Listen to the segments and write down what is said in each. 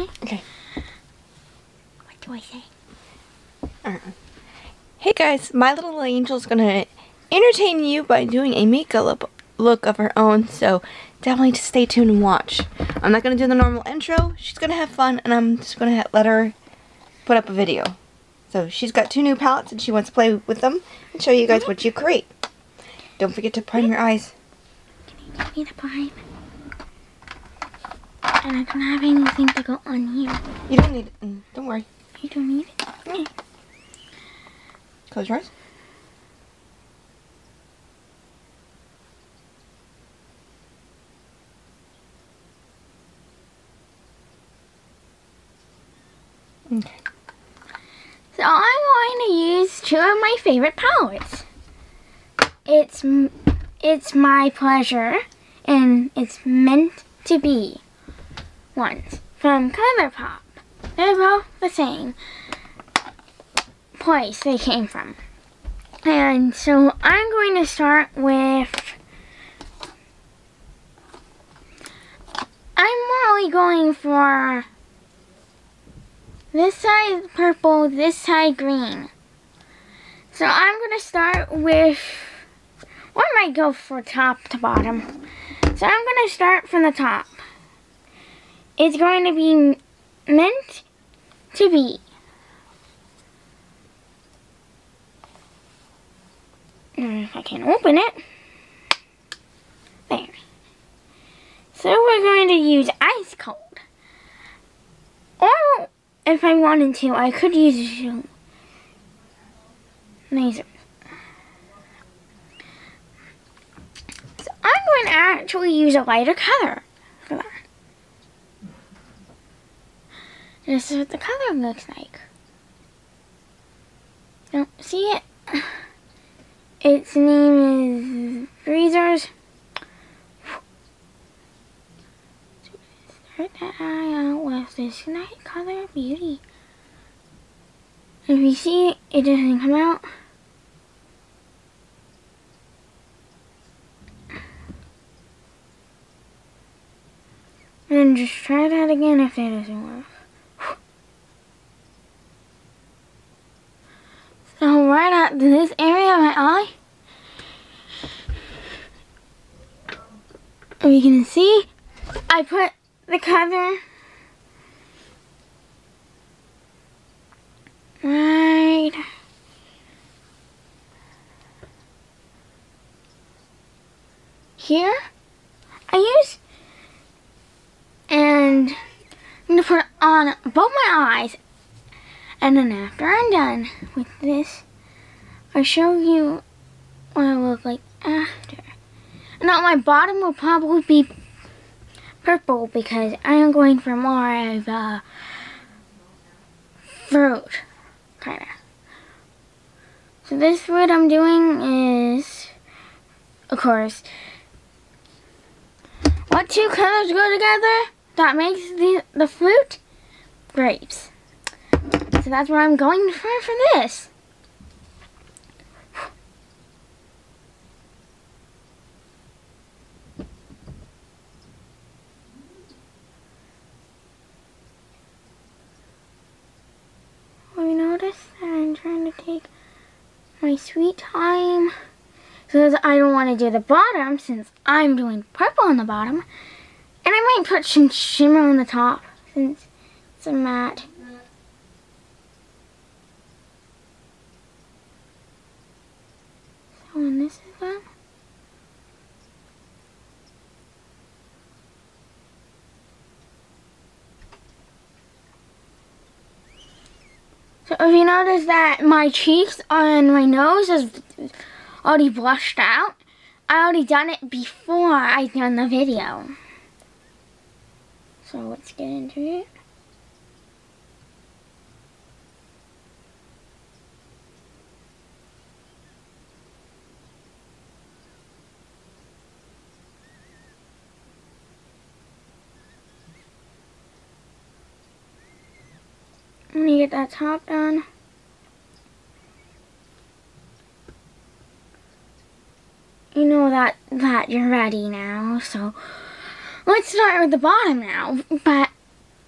okay? Okay. What do I say? Hey guys, my little angel's gonna entertain you by doing a makeup look of her own, so definitely just stay tuned and watch. I'm not gonna do the normal intro. She's gonna have fun, and I'm just gonna let her put up a video. So she's got 2 new palettes, and she wants to play with them and show you guys what you create. Don't forget to prime your eyes. Can you give me the prime? And I don't have anything to go on here. You don't need it. Don't worry. You don't need it? Okay. Close your eyes. Okay. So I'm going to use 2 of my favorite palettes. It's my pleasure, and it's meant to be ones from ColourPop. They're both the same place they came from. And so I'm going to start with, I'm really going for this side purple, this side green. So I'm going to start with, or I might go for top to bottom. So I'm going to start from the top. It's going to be meant to be. If I can open it. There. So we're going to use ice cold. Or if I wanted to, I could use laser. So I'm going to actually use a lighter color for that. This is what the color looks like. Don't see it? Its name is Freezers. Start that eye out with this night color beauty. If you see it doesn't come out. And just try that again if that doesn't work. So right at this area of my eye, if you can see, I put the color right here. And I'm going to put it on both my eyes. And then after I'm done with this, I'll show you what I look like after. Now my bottom will probably be purple because I am going for more of a fruit, kind of. So this what I'm doing is, of course, what 2 colors go together that makes the fruit? Grapes. So that's what I'm going for this. Well, you notice that I'm trying to take my sweet time. So I don't want to do the bottom since I'm doing purple on the bottom. And I might put some shimmer on the top since it's a matte. So when this is done, so if you notice that my cheeks and my nose is already blushed out, I already done it before I done the video. So let's get into it. When you get that top done, you know that you're ready now. So let's start with the bottom now. But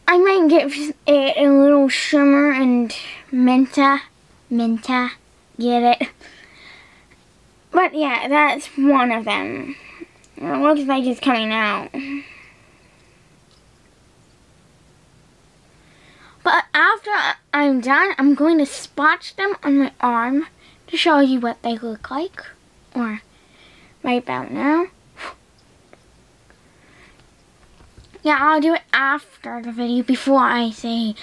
I might give it a little shimmer and Menta, get it? But yeah, that's one of them. It looks like it's coming out. But after I'm done, I'm going to swatch them on my arm to show you what they look like. Or right about now. Yeah, I'll do it after the video before I say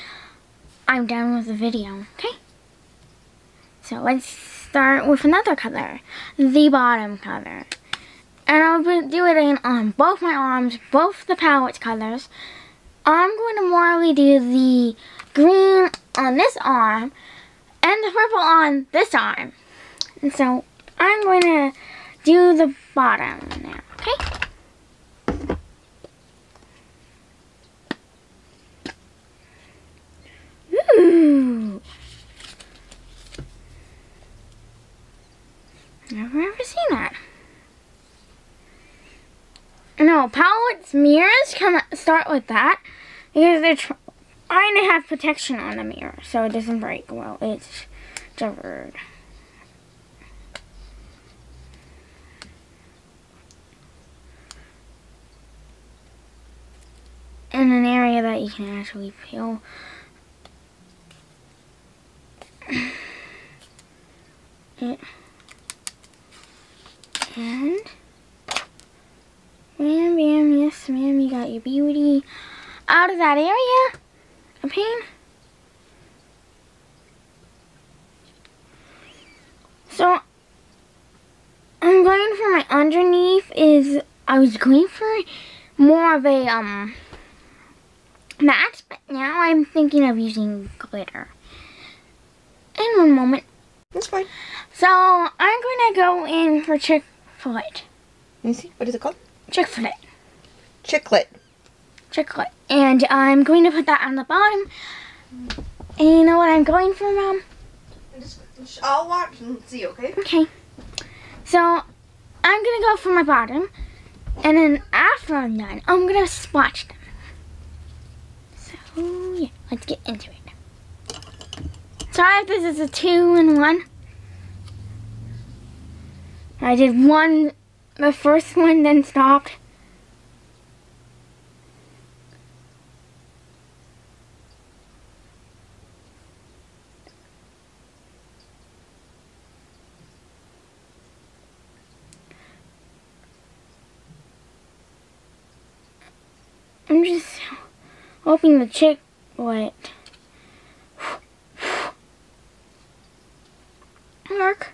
I'm done with the video, okay? So let's start with another color, the bottom color. And I'll do it on both my arms, both the palette colors. I'm going to morally do the green on this arm and the purple on this arm. And so I'm going to do the bottom now, okay? Ooh. Never ever seen that. No, palettes, mirrors can start with that because they're trying to have protection on the mirror so it doesn't break. Well, it's covered. In an area that you can actually feel. It. And bam, bam, yes ma'am, you got your beauty out of that area. A pain. So I'm going for my underneath I was going for more of a matte, but now I'm thinking of using glitter. In one moment. That's fine. So I'm going to go in for Chick-fil-A. Let me see. What is it called? Chick-fil-A. Chicklet. Chicklet. And I'm going to put that on the bottom. And you know what I'm going for, Mom? I'll watch and see, okay? Okay. So I'm going to go for my bottom. And then after I'm done, I'm going to swatch them. So yeah, let's get into it. Sorry if this is a 2-in-1. I did the first one, then stopped. I'm just hoping the Chick-fil-A work.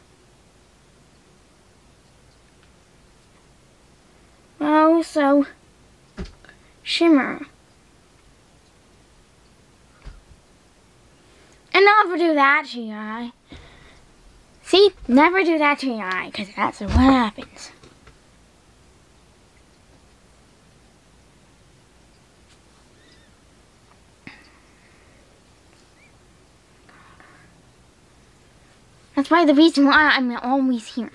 Oh, so shimmer. And never do that to your eye. See? Never do that to your eye, because that's what happens. That's why the reason why I'm always here.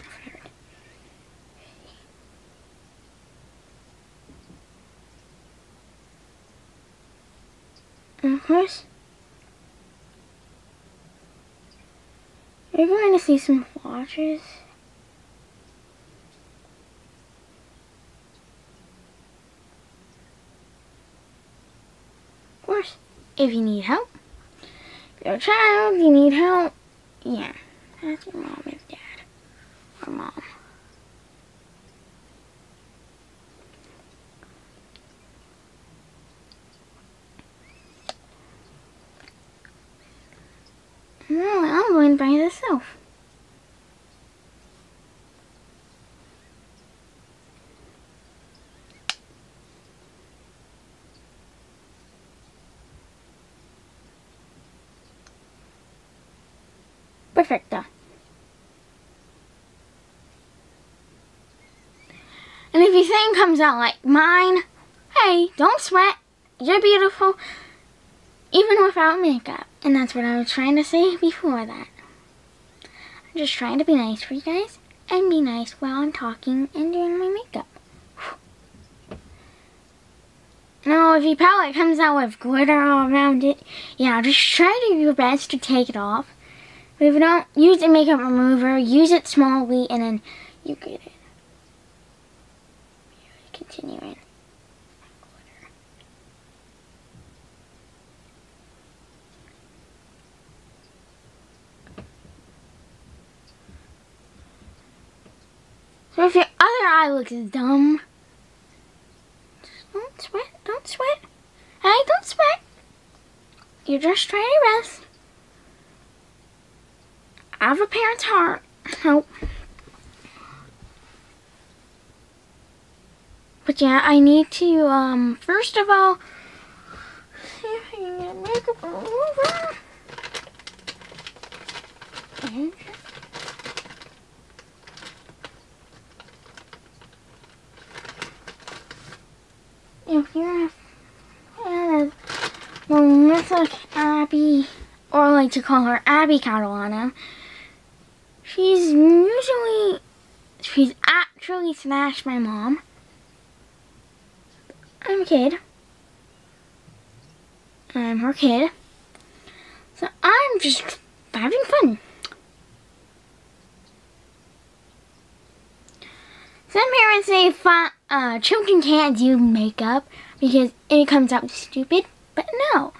And of course, you're going to see some swatches. Of course, if you need help, if you're a child, you need help, yeah. That's your mom and dad. Or mom. No, I'm going by myself. Perfecto. And if your thing comes out like mine, hey, don't sweat. You're beautiful, even without makeup. And that's what I was trying to say before that. I'm just trying to be nice for you guys and be nice while I'm talking and doing my makeup. No, if your palette comes out with glitter all around it, yeah, just try to do your best to take it off. But if you don't, use a makeup remover, use it smallly, and then you get it. Continuing. So if your other eye looks dumb, just don't sweat, don't sweat. Hey, don't sweat. You're just trying your best. I have a parent's heart. Nope. But yeah, I need to, first of all, see if I can get makeup remover. And if you're a fan of Melissa Abby, or I like to call her Abby Catalana, she's actually smashed my mom. I'm a kid. I'm her kid. So I'm just having fun. Some parents say children can't do makeup because it comes out stupid, but no.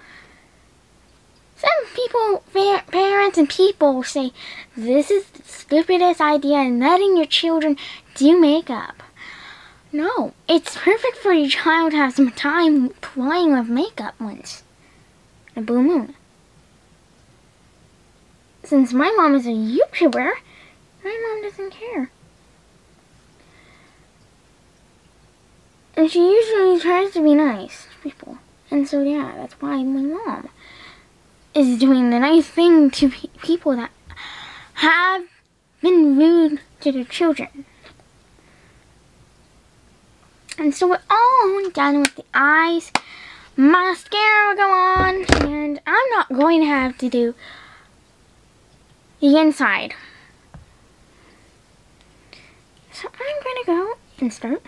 Some people, parents and people say this is the stupidest idea in letting your children do makeup. No, it's perfect for your child to have some time playing with makeup once. A blue moon. Since my mom is a YouTuber, my mom doesn't care. And she usually tries to be nice to people. And so yeah, that's why my mom is doing the nice thing to people that have been rude to their children. And so we're all done with the eyes. Mascara will go on, and I'm not going to have to do the inside. So I'm going to go and start.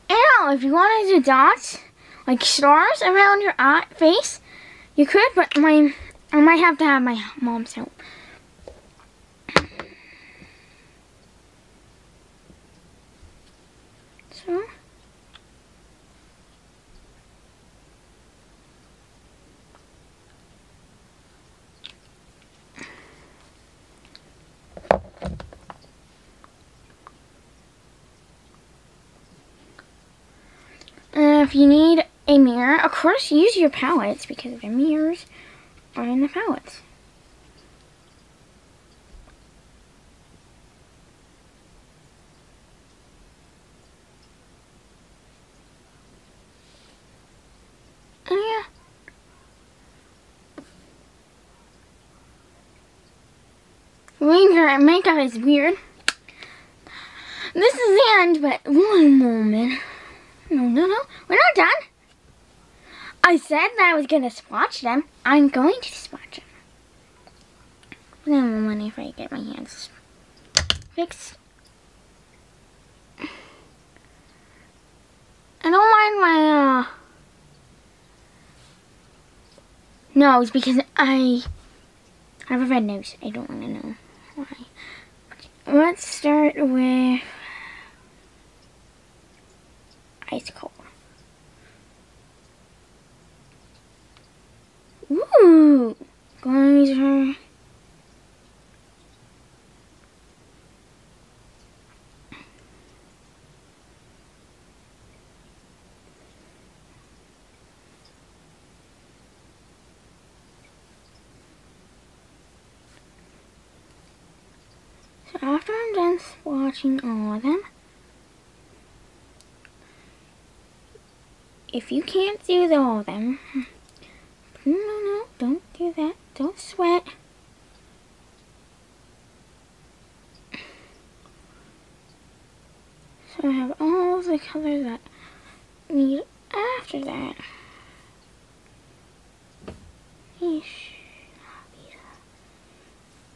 And if you want to do dots, like stars around your face, you could, but I might have to have my mom's help. So, if you need a mirror, of course use your palettes because the mirrors are in the palettes. And yeah. Your makeup is weird. This is the end, but one moment. No, we're not done. I said that I was going to swatch them. I'm going to swatch them. Then I'm wondering if I get my hands fixed. I don't mind my nose because I have a red nose. I don't want to know why. Let's start with ice cold. Ooh, geyser. So after I'm done swatching all of them, if you can't do all of them, no, don't do that. Don't sweat. So I have all the colors that I need after that.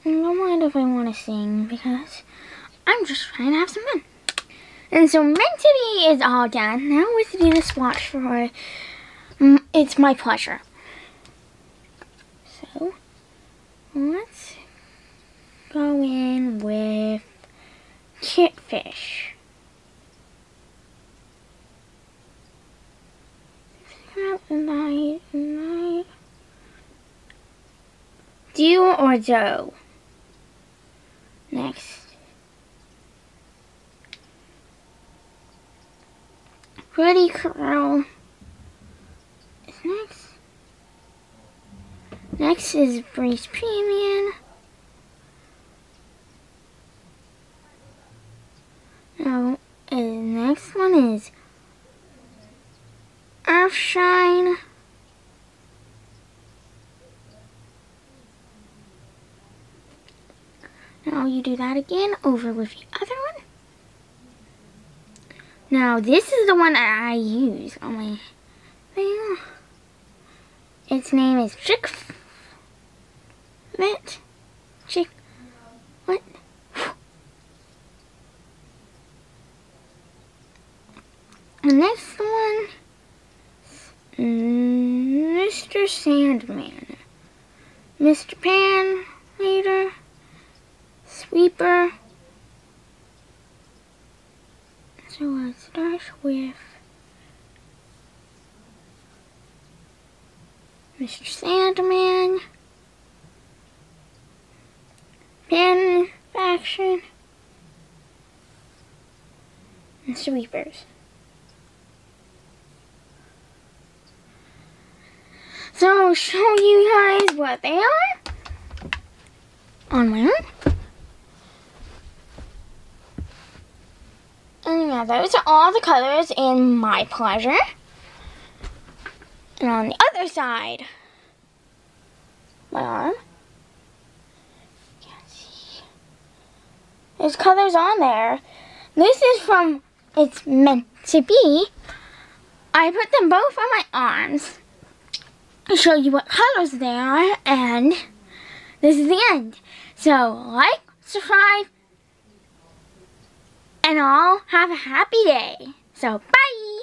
don't mind if I want to sing because I'm just trying to have some fun. And so Meant to Be is all done. Now let's do the swatch for It's My Pleasure. So let's go in with Kitfish. Do or dough. Next. Pretty Curl is next. Next is Breeze Premium. Now, the next one is Earthshine. Now you do that again over with the other one. Now this is the one that I use on my thing. Its name is what? The next one, Mr. Sandman, Mr. Pan Later, Sweeper. So let's start with Mr. Sandman, Pan Faction, and Sweepers. So I'll show you guys what they are on my own. And yeah, those are all the colors in My Pleasure. And on the other side, my arm, you can't see, there's colors on there. This is from It's Meant to Be. I put them both on my arms to show you what colors they are, and this is the end. So like, subscribe, and I'll have a happy day. So bye!